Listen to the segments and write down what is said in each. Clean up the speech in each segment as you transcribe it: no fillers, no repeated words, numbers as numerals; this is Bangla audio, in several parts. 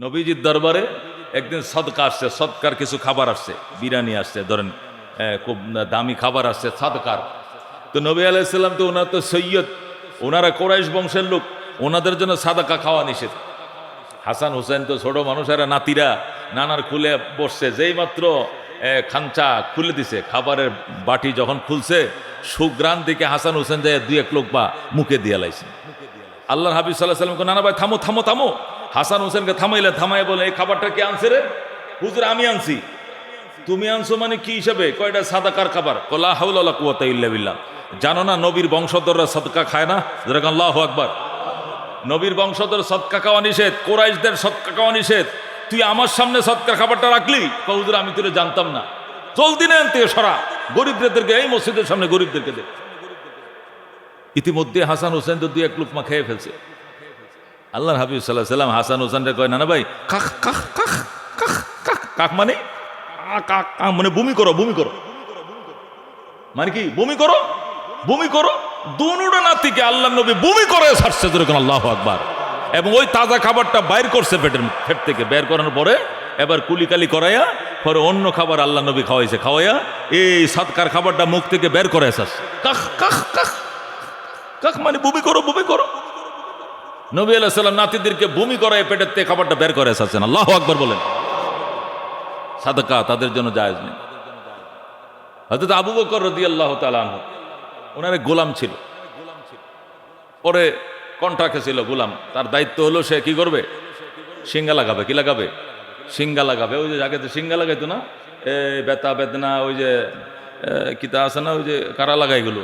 নবীজির দরবারে একদিন সদকা আসছে, সদকার কিছু খাবার আসছে, বিরিয়ানি আসছে, ধরেন খুব দামি খাবার আসছে সদকার। তো নবী আলাইহিসসালাম তো ওনার তো সৈয়দ, ওনারা কোরাইশ বংশের লোক, ওনাদের জন্য সাদাকা খাওয়া নিষেধ। হাসান হোসেন তো ছোট মানুষেরা, নাতিরা নানার খুলে বসছে, যেই মাত্র খাঞ্চা খুলে দিছে, খাবারের বাটি যখন খুলছে, সুগ্রান দিকে হাসান হোসেন যায় দুই এক লোক বা মুখে দিয়ে লাইছে। আল্লাহর হাবিব সাল্লাল্লাহু আলাইহি ওয়াসাল্লাম, নানা ভাই থামো থামো থামো। হাসান হোসেনকে থামাইলে, থামাই বলে, এই খাবারটা কে আনছে রে? হুজুর আমি আনছি। তুমি আনছো মানে কি হিসাবে? কয়টা সাদাকার খাবার। লা হাওলা ওয়ালা কুওয়াতা ইল্লা বিল্লাহ। জানো না নবীর বংশধররা সদকা খায় না? যেরকম আল্লাহু আকবার। নবীর বংশধর সদকা খাওয়া নিষেধ, কোরাইশদের সদকা খাওয়া নিষেধ। তুই আমার সামনে সদকার খাবারটা রাখলি? হুজুর আমি তোরে জানতাম না। জলদি না থেকে সরা, গরিবদেরকে, এই মসজিদের সামনে গরিবদেরকে দে। ইতিমধ্যে হাসান হোসেন তো দুই এক লুকমা খেয়ে ফেলছে। আল্লাহর হাবিব সাল্লাল্লাহু আলাইহি ওয়াসাল্লাম হাসান হোসেনকে কয়, না ভাই কাক কাক কাক কাক কাক কাক মানে কাক মানে বমি করো, বমি করো মানে কি? বমি করো, বমি করো। দুনুটা নাতিকে আল্লাহ নবী বমি করে ছাড়ছে, যেরকম আল্লাহু আকবার। এবং ওই তাজা খাবারটা বাইর করছে পেট থেকে, বের করানোর পরে এবার কুলিকালি করাইয়া পরে অন্য খাবার আল্লাহ নবী খাওয়াইছে, খাওয়াইয়া এই সাদকার খাবারটা মুখ থেকে বের করে ছাড়ছে। কাক কাক কাক কাক মানে বমি করো, বমি করো। নবী আলাইহিস সালাম নাতিদেরকে বমি করায় পেটের থেকে খাবারটা বের করে ছাড়ছেন। আল্লাহু আকবার বলেন। সাদাকা তাদের জন্য জায়েজ নেই। হযরত আবু বকর রাদিয়াল্লাহু তাআলা আনহু, ওনার এক গোলাম ছিল, পরে কন্ট্রাক্টে ছিল গোলাম। তার দায়িত্ব হলো সে কি করবে? সিঙ্গা লাগাবে। কি লাগাবে? সিঙ্গা লাগাবে। ওই যে আগে তো সিঙ্গা লাগাইতো না, বেতা বেদনা, ওই যে কিতা আছে না, ওই যে কারা লাগাইগুলো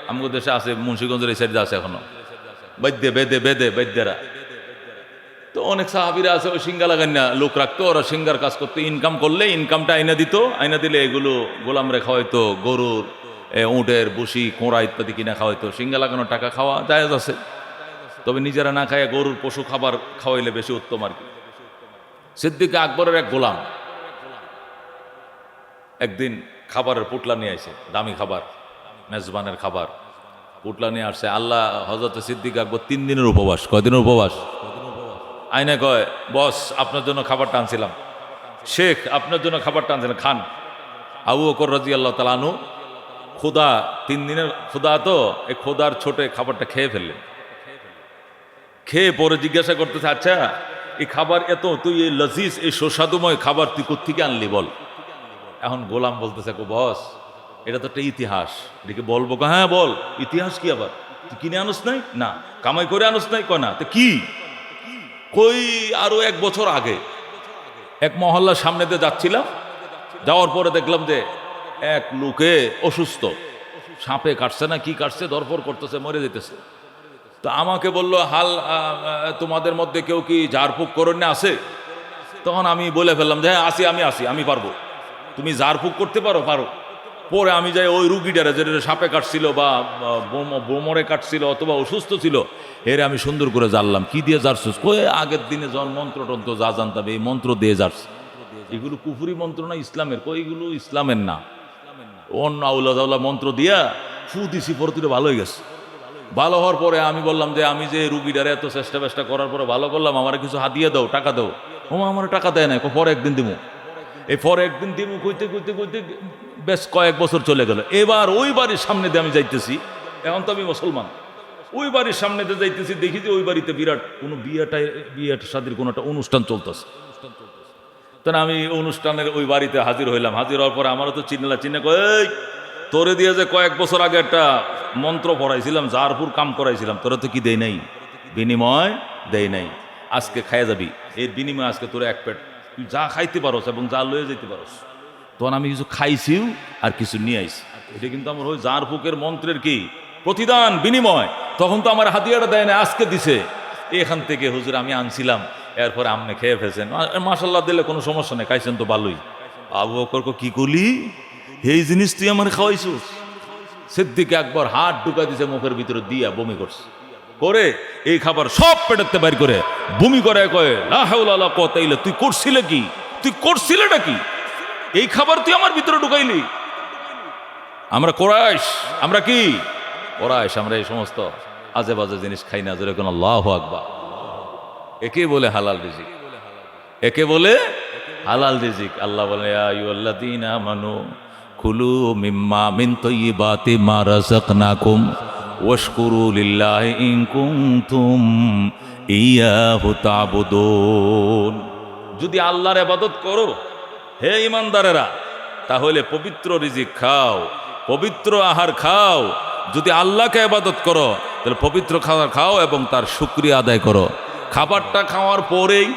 আমাদের দেশে আছে, মুন্সিগঞ্জের এই সাইডে আছে এখনো, বেদে বেদে বেদে বেদ্যেরা। তো অনেক সাহাবীরা আছে ওই সিঙ্গা লাগাই না, লোক রাখতো, ওরা সিঙ্গার কাজ করতো। ইনকাম করলে ইনকামটা আইনা দিত, আইনা দিলে এগুলো গোলাম রেখা হয়তো, গরুর উটের বুসি কোঁড়া ইত্যাদি কিনা খাওয়াইতো। সিঙ্গা লাগানোর টাকা খাওয়া জায়েজ আছে, তবে নিজেরা না খাইয়া গরুর পশু খাবার খাওয়াইলে বেশি উত্তম আর কি। সিদ্দিক আকবরের এক গোলাম একদিন খাবারের পুটলা নিয়ে আসে, দামি খাবার, মেজবানের খাবার পুটলা নিয়ে আসছে। আল্লাহ হযরত সিদ্দিক আকবর 3 দিনের উপবাস। কয়দিনের উপবাস? আইনে কয়, বস আপনার জন্য খাবারটা আনছিলাম, শেখ আপনার জন্য খাবারটা আনছিলাম, খান। আবু বকর রাদিয়াল্লাহু তাআলা আনহু ক্ষুধা, 3 দিনের ক্ষুধা, তো এই ক্ষুধার ছোটে খাবারটা খেয়ে ফেললেন। খেয়ে পরে জিজ্ঞাসা করতেছে, আচ্ছা এই খাবার এত, তুই এই লজিজ, এই সুস্বাদুময় খাবার তুই কোত্থেকে আনলি বল। এখন গোলাম বলতেছে, বস এটা তো একটা ইতিহাস, এটাকে বলবো? হ্যাঁ বল। ইতিহাস কি আবার? তুই কিনে আনস নাই? না। কামাই করে আনস নাই? কয় না। তো কি? কই আরো 1 বছর আগে এক মহল্লার সামনে দিয়ে যাচ্ছিলাম, যাওয়ার পরে দেখলাম যে এক লোকে অসুস্থ, সাপে কাটছে না কি কাটছে, ধরফর করতেছে, মরে যেতেছে। তো আমাকে বললো, হাল তোমাদের মধ্যে কেউ কি ঝাড়ফুঁক করেন না আছে? তখন আমি বলে ফেললাম যে হ্যাঁ আসি, আমি পারবো। তুমি ঝাড়ফুঁক করতে পারো? পারো। পরে আমি যাই ওই রুগীটারে, যেটা সাপে কাটছিল বা বোমরে কাটছিল অথবা অসুস্থ ছিল, এর আমি সুন্দর করে জানলাম। কি দিয়ে জারছিস? কয়ে আগের দিনে যখন মন্ত্র টন্ত্র যা জানতাম এই মন্ত্র দিয়ে জারছি। এগুলো কুফরি মন্ত্র না ইসলামের? কই এগুলো ইসলামের না, অন্য আউলা মন্ত্র দিয়া ফু দিছি, পরে তুই ভালো হয়ে গেছে। ভালো হওয়ার পরে আমি বললাম যে আমি যে রুগীটারে এত চেষ্টা করার পরে ভালো করলাম, আমার কিছু হাতিয়ে দাও, টাকা দাও। আমার টাকা দেয় না, পরে একদিন দিমু। এই পরে একদিন দিমু কইতে কইতে কইতে বেশ কয়েক বছর চলে গেল। এবার ওই বাড়ির সামনে দিয়ে আমি যাইতেছি, এখন তো আমি মুসলমান, ওই বাড়ির সামনে দিয়ে যাইতেছি, দেখি যে ওই বাড়িতে বিরাট কোনো বিয়ের শাদীর কোনো একটা অনুষ্ঠান চলতেছে। তখন আমি অনুষ্ঠানের ওই বাড়িতে হাজির হইলাম। হাজির হওয়ার পরে আমারও তো চিনে কই, তোরে দিয়ে যে কয়েক বছর আগে একটা মন্ত্র পড়াইছিলাম, জারপুর কাম করাইছিলাম, তোরা তো কি দেই নাই, বিনিময় দেই নাই, আজকে খাইয়া যাবি, এর বিনিময় আজকে তোরা এক পেট তুই যা খাইতে পারোস এবং যা লয়ে যেতে পারোস। তখন আমি কিছু খাইছিও আর কিছু নিয়ে আইছি। এটা কিন্তু আমার ওই জারফুকের মন্ত্রের কি প্রতিদান, বিনিময়। তখন তো আমার হাতিয়াটা দেয় না, আজকে দিছে। এখান থেকে হুজুর আমি আনছিলাম, এরপরে আপনি খেয়ে ফেলছেন, মাশাল্লাহ, দিলে কোনো সমস্যা নেই, খাইছেন তো ভালোই। আবু বকর কি করলি, এই জিনিস তুই আমার খাওয়াইছিস? সিদ্দিক একবার হাত ঢুকা দিছে মুখের ভিতরে দিয়া বমি করছে, করে এই খাবার সব পেটাতে বাইর করে বমি করে কয়, লা হাওলা ওয়ালা কুওয়াতা ইল্লা। তুই করছিলে কি? তুই করছিলেটা কি? এই খাবার তুই আমার ভিতরে ঢুকাইলি? আমরা কোরাইশ, আমরা কি কোরাইশ, আমরা এই সমস্ত আজে বাজে জিনিস খাই না। যেরকম আল্লাহু আকবার, একে বলে হালাল রিজিক। একে বলে হালাল রিজিক। আল্লাহ বলে ইয়া আইয়ুহাল্লাযীনা আমানু কুলু মিম্মা মিন তাইয়্যিবাতি মা রাযাকনাকুম ওয়াশকুরু লিল্লাহি ইন কুনতুম ইয়াহু তা'বুদুন। যদি আল্লাহর ইবাদত করো হে ঈমানদারেরা, তাহলে পবিত্র রিজিক খাও, পবিত্র আহার খাও। যদি আল্লাহকে ইবাদত করো তাহলে পবিত্র খাবার খাও এবং তার শুকরিয়া আদায় করো। খাবারটা খাওয়ার পরেই,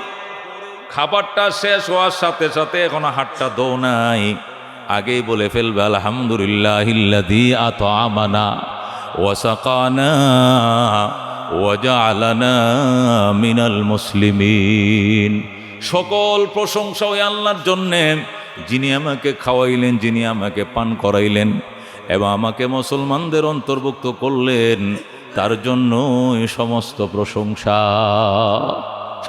খাবারটা শেষ হওয়ার সাথে সাথে এখনো হাতটা দো নাই, আগেই বলে ফেলবে আলহামদুলিল্লাহিল্লাযী আত'আমানা ওয়া সাকানা ওয়া জাআলানা মিনাল মুসলিমিন। সকল প্রশংসা ওই আল্লাহর জন্যে, যিনি আমাকে খাওয়াইলেন, যিনি আমাকে পান করাইলেন এবং আমাকে মুসলমানদের অন্তর্ভুক্ত করলেন, তার জন্য সমস্ত প্রশংসা,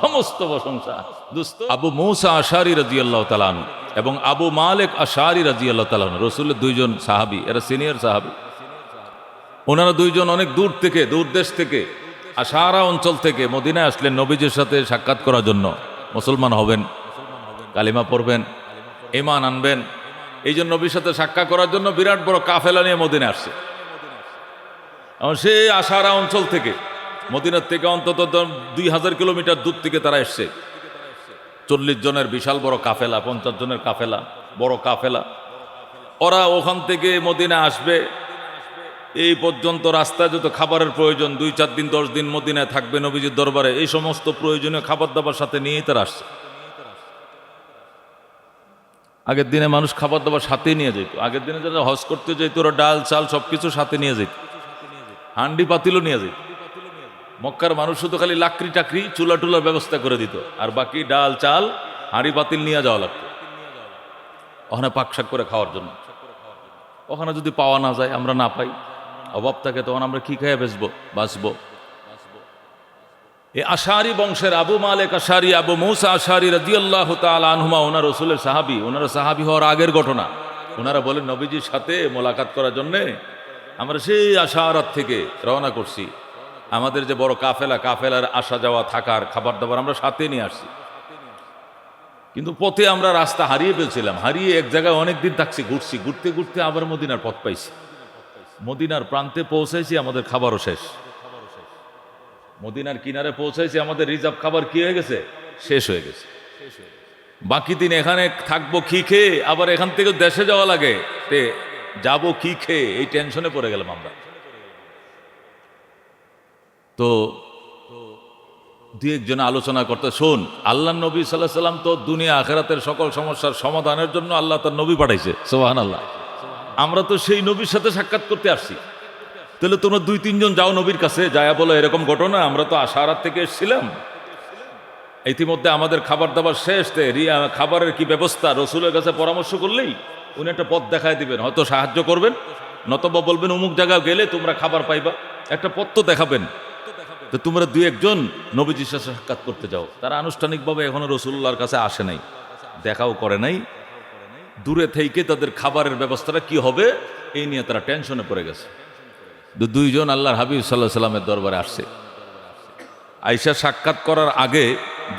সমস্ত প্রশংসা। দোস্ত, আবু মূসা আশআরী রাদিয়াল্লাহু তাআলা আনহু এবং আবু মালিক আশআরী রাদিয়াল্লাহু তাআলা আনহু রাসূলের দুইজন সাহাবী, এরা সিনিয়র সাহাবী। ওনারা দুইজন অনেক দূর থেকে, দূর দেশ থেকে, আশারা অঞ্চল থেকে মদিনায় আসলেন নবীজির সাথে সাক্ষাৎ করার জন্য। মুসলমান হবেন, কালিমা পড়বেন, ঈমান আনবেন, এই জন্য নবীর সাথে সাক্ষাৎ করার জন্য বিরাট বড় কাফেলা নিয়ে মদিনায় আসছে। এবং সেই আশারা অঞ্চল থেকে, মদিনার থেকে অন্তত 2000 কিলোমিটার দূর থেকে তারা এসছে। 40 জনের বিশাল বড় কাফেলা, 50 জনের কাফেলা, বড় কাফেলা। ওরা ওখান থেকে মদিনা আসবে, এই পর্যন্ত রাস্তায় যত খাবারের প্রয়োজন, 2-4 দিন 10 দিন মদিনায় থাকবে নবীজির দরবারে, এই সমস্ত প্রয়োজনীয় খাবার দাবার সাথে নিয়েই তারা আসছে। আগের দিনে মানুষ খাবার দাবার সাথে নিয়ে যেত। আগের দিনে যারা হজ করতে যেত ওরা ডাল চাল সবকিছু সাথে নিয়ে যেত, হান্ডি পাতিলও নিয়ে যেত। মক্কার মানুষ শুধু খালি লাকড়ি টাকরি চুলা টুলার ব্যবস্থা করে দিত, আর বাকি ডাল চাল হাঁড়ি পাতিল নিয়ে যাওয়া লাগতো ওখানে পাকশাক করে খাওয়ার জন্য। ওখানে যদি পাওয়া না যায়, আমরা না পাই, অভাব থাকে, তখন আমরা কি খেয়ে বাঁচবো? এই আশারি বংশের আবু মালিক আশারি, আবু মূসা আশারি রাদিয়াল্লাহু তাআলা আনহুমা, ওনার রাসূলের সাহাবী। ওনারা সাহাবী হওয়ার আগের ঘটনা। ওনারা বলেন নবীজির সাথে মোলাকাত করার জন্যে আমরা সেই আশারাত থেকে রওনা করছি। আমাদের যে বড় কাফেলা, কাফেলার আসা যাওয়া, থাকার, খাবার দাবার আমরা সাথে নিয়ে আসছি। কিন্তু পথে আমরা রাস্তা হারিয়ে ফেলছিলাম। হারিয়ে এক জায়গায় অনেক দিন থাকছি, ঘুরছি, ঘুরতে ঘুরতে আবার মদিনার পথ পাইছি। মদিনার প্রান্তে পৌঁছাইছি, আমাদের খাবারও শেষ। মদিনার কিনারে পৌঁছাইছি, আমাদের রিজার্ভ খাবার কি হয়ে গেছে? শেষ হয়ে গেছে। বাকি দিন এখানে থাকবো কি খেয়ে, আবার এখান থেকে দেশে যাওয়া লাগে, যাবো কি খেয়ে, এই টেনশনে পড়ে গেলাম আমরা। তো দুই একজন আলোচনা করতে, শোন, আল্লাহ নবী সাল্লাল্লাহু আলাইহি সাল্লাম তো দুনিয়া আখিরাতের সকল সমস্যার সমাধানের জন্য আল্লাহ তার নবী পাঠাইছে, সুবহানাল্লাহ। আমরা তো সেই নবীর সাথে সাক্ষাৎ করতে আসছি। তাহলে তোমরা 2-3 জন যাও নবীর কাছে, যায়া বলো এরকম ঘটনা, আমরা তো আশারাত থেকে এসেছিলাম, ইতিমধ্যে আমাদের খাবার দাবার শেষ, খাবারের কি ব্যবস্থা, রসুলের কাছে পরামর্শ করলেই উনি একটা পথ দেখায় দিবেন, হয়তো সাহায্য করবেন, নতবা বলবেন অমুক জায়গায় গেলে তোমরা খাবার পাইবা, একটা পথ তো দেখাবেন। তো তোমরা 2-1 জন নবীজির সাথে সাক্ষাৎ করতে যাও। তারা আনুষ্ঠানিকভাবে এখনো রসুল্লাহর কাছে আসে নাই, দেখাও করে নাই। দূরে থেকে তাদের খাবারের ব্যবস্থাটা কি হবে এই নিয়ে তারা টেনশনে পড়ে গেছে। 2 জন আল্লাহর হাবিব সাল্লাল্লাহু আলাইহি সাল্লামের দরবারে আসছে। আয়েশা সাক্ষাৎ করার আগে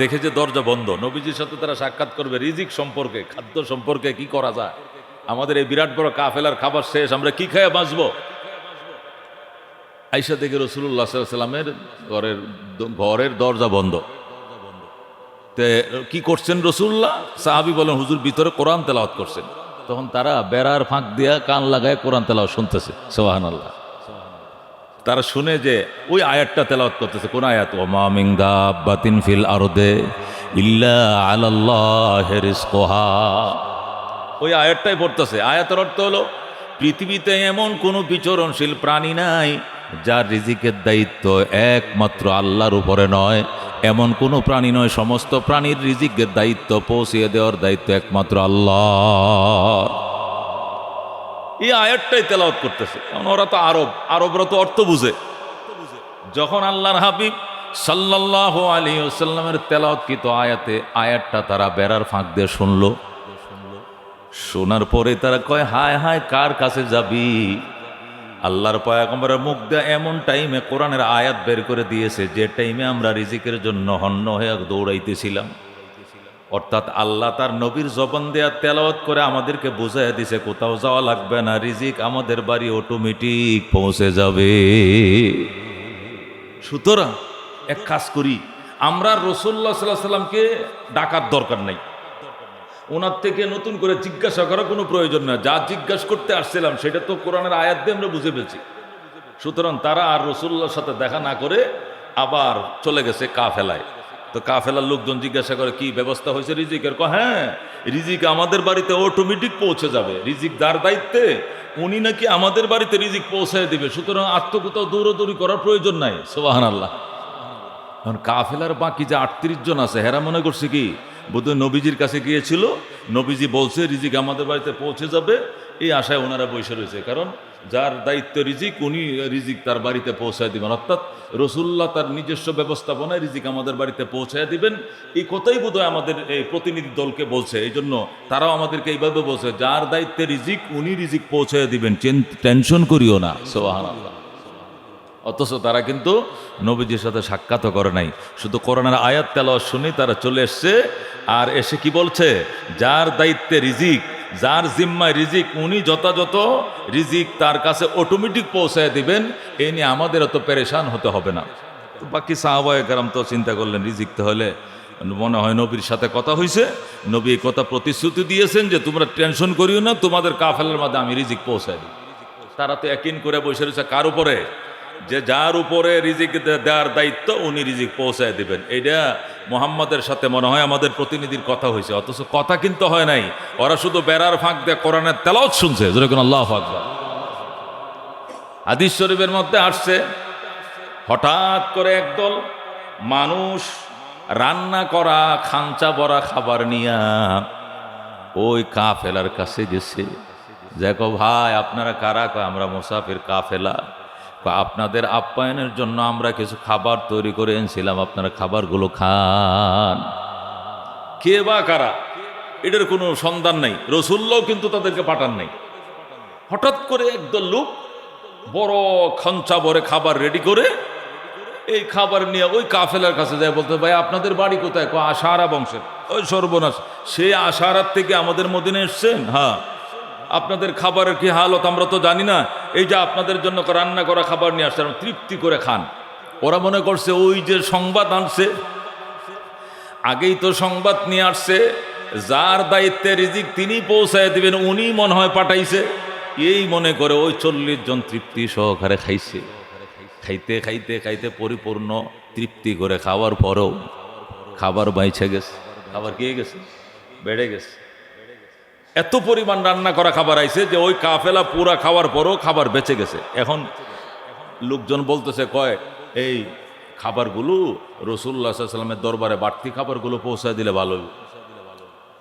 দেখে যে দরজা বন্ধ, নবীজির সাথে তারা সাক্ষাৎ করবে রিজিক সম্পর্কে, খাদ্য সম্পর্কে, কি করা যায়, আমাদের এই বিরাট বড় কাফেলার খাবার শেষ, আমরা কি খেয়ে বাঁচবো। আয়েশা দেখে রাসূলুল্লাহ সাল্লাল্লাহু আলাইহি সাল্লামের ঘরের দরজা বন্ধ। তে কি করছেন রাসূলুল্লাহ? সাহাবী বলেন হুজুর ভিতরে কোরআন তেলাওয়াত করছেন। তখন তারা বেড়ার ফাঁক দিয়া কান লাগায় কোরআন তেলাওয়াত শুনতেছে, সুবহানাল্লাহ। তারা শুনে যে ওই আয়াতটা তেলাওয়াত করতেছে। কোন আয়াত? ওমা মিন দাব্বাতিন ফিল আরদে ইল্লা আলাল্লাহি রিজকুহা, ওই আয়াতটাই পড়তেছে। আয়াতের অর্থ হলো পৃথিবীতে এমন কোনো বিচরণশীল প্রাণী নাই যার রিজিকের দায়িত্ব একমাত্র আল্লাহর উপরে নয়, এমন কোনো প্রাণী নয়, সমস্ত প্রাণীর রিজিকের দায়িত্ব পৌঁছিয়ে দেওয়ার দায়িত্ব একমাত্র আল্লাহ। এই আয়াতটাই তেলাওয়াত করতেছে। কারণ ওরা তো আরবরা তো অর্থ বুঝে। যখন আল্লাহর হাবিব সাল্লাল্লাহু আলাইহি ওয়াসাল্লামের তেলাওয়াতকৃত আয়াতটা তারা বেড়ার ফাঁক দিয়ে শুনলো। শোনার পরে তারা কয়, হায় হায়, কার কাছে যাবি? আল্লাহর পয়গম্বরের মুখ দিয়ে এমন টাইমে কোরআনের আয়াত বের করে দিয়েছে যে টাইমে আমরা রিজিকের জন্য হন্য হয়ে দৌড়াইতেছিলাম। অর্থাৎ আল্লাহ তার নবীর জবান দেয়া তেলাওয়াত করে আমাদেরকে বুঝাইয়া দিছে কোথাও যাওয়া লাগবে না, রিজিক আমাদের বাড়ি অটোমেটিক পৌঁছে যাবে। সুতরাং এক কাজ করি, আমরা রাসূলুল্লাহ সাল্লাল্লাহু আলাইহি সাল্লামকে ডাকার দরকার নাই, ওনার থেকে নতুন করে জিজ্ঞাসা করার কোনো প্রয়োজন না। যা জিজ্ঞাসা করতে আসছিলাম সেটা তো কোরআনের আয়াত দিয়ে আমরা বুঝে পেয়েছি। সুতরাং তারা আর রাসূলুল্লাহর সাথে দেখা না করে আবার চলে গেছে কাফেলায়। তো কাফেলার লোকজন জিজ্ঞাসা করে কি ব্যবস্থা হয়েছে রিজিকের? হ্যাঁ, রিজিক আমাদের বাড়িতে অটোমেটিক পৌঁছে যাবে, রিজিক যার দায়িত্বে উনি নাকি আমাদের বাড়িতে রিজিক পৌঁছায় দিবে, সুতরাং আত্মকোথাও দৌড়াদৌড়ি করার প্রয়োজন নাই। সুবহানাল্লাহ। এখন কাফেলার বাকি যে 38 জন আছে হেরা মনে করছে কি বোধহয় নবীজির কাছে গিয়েছিল, নবীজি বলছে রিজিক আমাদের বাড়িতে পৌঁছে যাবে, এই আশায় ওনারা বসে রয়েছে। কারণ যার দায়িত্ব রিজিক উনি রিজিক তার বাড়িতে পৌঁছায় দিবেন, অর্থাৎ রাসূলুল্লাহ তার নিজস্ব ব্যবস্থাপনায় রিজিক আমাদের বাড়িতে পৌঁছায় দিবেন, এই কথাই বোধহয় আমাদের এই প্রতিনিধি দলকে বলছে। এই জন্য তারাও আমাদেরকে এইভাবে বলছে যার দায়িত্বে রিজিক উনি রিজিক পৌঁছায় দিবেন, টেনশন করিও না। সুবহানাল্লাহ। অথচ তারা কিন্তু নবীজির সাথে সাক্ষাৎ করে নাই, শুধু কোরআনের আয়াত তেলাওয়াত শুনে তারা চলে এসছে। আর এসে কি বলছে? যার দায়িত্বে রিজিক, যার জিম্মায় রিজিক উনি যথাযথ রিজিক তার কাছে অটোমেটিক পৌঁছায় দিবেন, এই নিয়ে আমাদের অত পেরেশান হতে হবে না। তো বাকি সাহাবায়ে কেরাম তো চিন্তা করলেন রিজিক তো হলে মনে হয় নবীর সাথে কথা হয়েছে, নবী এই কথা প্রতিশ্রুতি দিয়েছেন যে তোমরা টেনশন করিও না, তোমাদের কাফেলার মধ্যে আমি রিজিক পৌঁছায় দিই। তারা তো একই করে বসে রয়েছে কার উপরে? যে যার উপরে রিজিক দেওয়ার দায়িত্ব উনি রিজিক পৌঁছায় দিবেন। এটা মুহাম্মাদের সাথে মনে হয় আমাদের প্রতিনিধির কথা হয়েছে, অথচ কথা কিন্তু হয় নাই। ওরা শুধু বেড়ার ফাঁক দিয়ে কোরআনের তেলাওয়াত শুনছে। যেরকম আল্লাহু আকবার। হাদিস শরীফের মধ্যে আসছে হঠাৎ করে একদল মানুষ রান্না করা খাঞ্চা ভরা খাবার নিয়া ওই কাফেলার কাছে গেছে। দেখো ভাই আপনারা কারা? আমরা মুসাফির কাফেলা, আপনাদের আপ্যায়নের জন্য আমরা কিছু খাবার তৈরি করে এনেছিলাম, আপনারা খাবারগুলো খান। কে বা কারা এটার কোনো সন্ধান নাই, রাসূলুল্লাহ কিন্তু তাদেরকে পাঠান নাই। হঠাৎ করে একদল লোক বড় খাঞ্চা ভরে খাবার রেডি করে এই খাবার নিয়ে ওই কাফেলার কাছে যায়, বলতে ভাই আপনাদের বাড়ি কোথায়? আশারা বংশের। ওই সর্বনাশ, সেই আশারার থেকে আমাদের মদিনায় এসছেন? হ্যাঁ। আপনাদের খাবারের কি হালত আমরা তো জানি না, এই যে আপনাদের জন্য রান্না করা খাবার নিয়ে আসছে, তৃপ্তি করে খান। ওরা মনে করছে ওই যে সংবাদ আনছে, আগেই তো সংবাদ নিয়ে আসছে, যার দায়িত্বে রিজিক তিনি পৌঁছায় দিবেন উনি মনে হয় পাঠাইছে, এই মনে করে ওই 40 জন তৃপ্তি সহকারে খাইছে। খাইতে খাইতে খাইতে পরিপূর্ণ তৃপ্তি করে খাওয়ার পরেও খাবার বাইছে গেছে। খাবার কে গেছে? বেড়ে গেছে। এত পরিমাণ রান্না করা খাবার আইছে যে ওই কাফেলা পুরা খাওয়ার পরও খাবার বেঁচে গেছে। এখন লোকজন বলতেছে এই খাবারগুলো রাসূলুল্লাহ সাল্লাল্লাহু আলাইহি ওয়াসাল্লামের দরবারে বাড়তি খাবারগুলো পৌঁছায় দিলে ভালো হবে।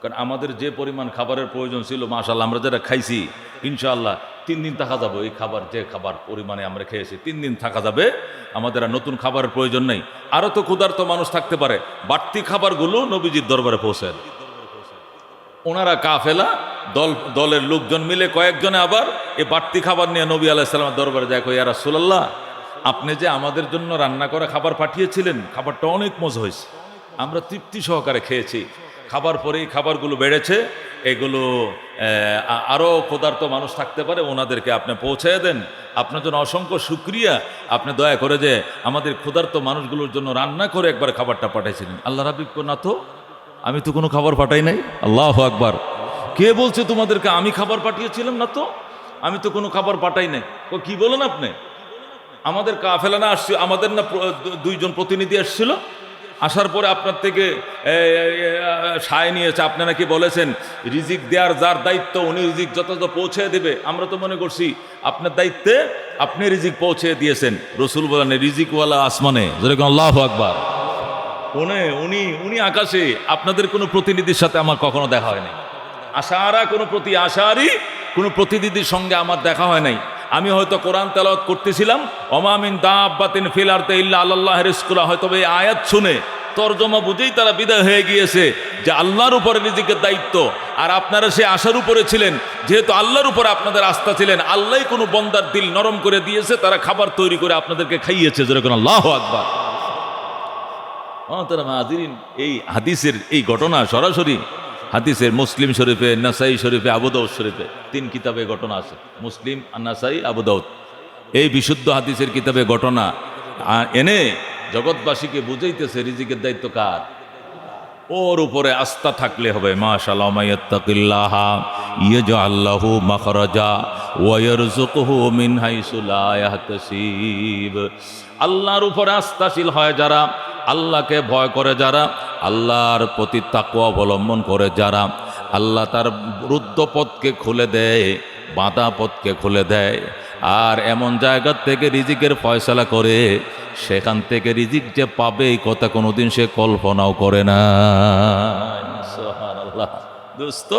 কারণ আমাদের যে পরিমাণ খাবারের প্রয়োজন ছিল মাশাআল্লাহ আমরা যেটা খাইছি ইনশাআল্লাহ 3 দিন থাকা যাবে। এই খাবার যে খাবার পরিমাণে আমরা খেয়েছি 3 দিন থাকা যাবে, আমাদের আর নতুন খাবারের প্রয়োজন নেই। আরও তো ক্ষুধার্ত মানুষ থাকতে পারে, বাড়তি খাবারগুলো নবীজির দরবারে পৌঁছায়। ওনারা কাফেলা দলের লোকজন মিলে কয়েকজনে আবার এই বাড়তি খাবার নিয়ে নবী আলাইহিস সালামের দরবারে যায়, কই ইয়া রাসূলুল্লাহ আপনি যে আমাদের জন্য রান্না করা খাবার পাঠিয়েছিলেন খাবারটা অনেক মজা হয়েছে, আমরা তৃপ্তি সহকারে খেয়েছি। খাবার পরে এই খাবারগুলো বেড়েছে, এগুলো আরও ক্ষুধার্ত মানুষ থাকতে পারে, ওনাদেরকে আপনি পৌঁছায় দেন। আপনার জন্য অসংখ্য শুকরিয়া, আপনি দয়া করে যে আমাদের ক্ষুধার্ত মানুষগুলোর জন্য রান্না করে একবার খাবারটা পাঠাইছিলেন। আল্লাহ রাব্বি না তো আমি তো কোনো খাবার পাঠাই নাই। আল্লাহু আকবার। কে বলছে তোমাদেরকে আমি খাবার পাঠিয়েছিলাম? না তো, আমি তো কোনো খাবার পাঠাই নাই। কি বলেন আপনি? আমাদের কাফেলা না আসছে, আমাদের না 2 জন প্রতিনিধি এসেছিল, আসার পরে আপনার থেকে সায় নিয়েছে, আপনি নাকি বলেছেন রিজিক দেওয়ার যার দায়িত্ব উনি রিজিক যথাযথ পৌঁছে দেবে। আমরা তো মনে করছি আপনার দায়িত্বে আপনি রিজিক পৌঁছে দিয়েছেন। রাসূল বলেন রিজিকওয়ালা আসমানে। যেরকম আল্লাহু আকবার। উনি আকাশে। আপনাদের কোনো প্রতিনিধির সাথে আমার কখনো দেখা হয় নাই। আশারি কোনো প্রতিনিধির সঙ্গে আমার দেখা হয় নাই। আমি হয়তো কোরআন তেলাওয়াত করতেছিলাম, ওমা মিন দাব্বাতিন ফিল আরদি ইল্লা আলাল্লাহি রিজকুহা, হয়তো এই আয়াত শুনে তরজমা বুঝেই তারা বিদায় হয়ে গিয়েছে যে আল্লাহর উপরে রিজিকের দায়িত্ব। আর আপনারা সে আশার উপরে ছিলেন, যেহেতু আল্লাহর উপরে আপনাদের আস্থা ছিলেন, আল্লাহই কোনো বন্দার দিল নরম করে দিয়েছে, তারা খাবার তৈরি করে আপনাদেরকে খাইয়েছে। যেরকম আল্লাহু আকবার। এই হাদিসের এই ঘটনা সরাসরি হাদিসের মুসলিম শরীফে, নাসাই শরীফে, আবু দাউদ শরীফে, 3 কিতাবে ঘটনা আছে। মুসলিম, নাসাই, আবু দাউদ, এই বিশুদ্ধ হাদিসের কিতাবে ঘটনা এনে জগৎবাসীকে বুঝাইতেছে রিজিকের দায়িত্ব কার। ওর উপরে আস্থা থাকলে হবে। মাশাআল্লাহ, মাইয়াত্তাকিল্লাহ ইয়াজআল লাহু মাখরাজা ওয়া ইয়ারযুকুহু মিন হাইসু লা ইয়াহতাসিব। আল্লাহর উপরে আস্থাশীল হয় যারা, আল্লাহকে ভয় করে যারা, আল্লাহর প্রতি তাকওয়া অবলম্বন করে যারা, আল্লাহ তার রুদ্ধ পথকে খুলে দেয়, বাঁধা পথকে খুলে দেয়, আর এমন জায়গা থেকে রিজিকের ফয়সালা করে সেখান থেকে রিজিক যে পাবে এই কথা কোনোদিন সে কল্পনাও করে না। সুবহানাল্লাহ। দোস্ত,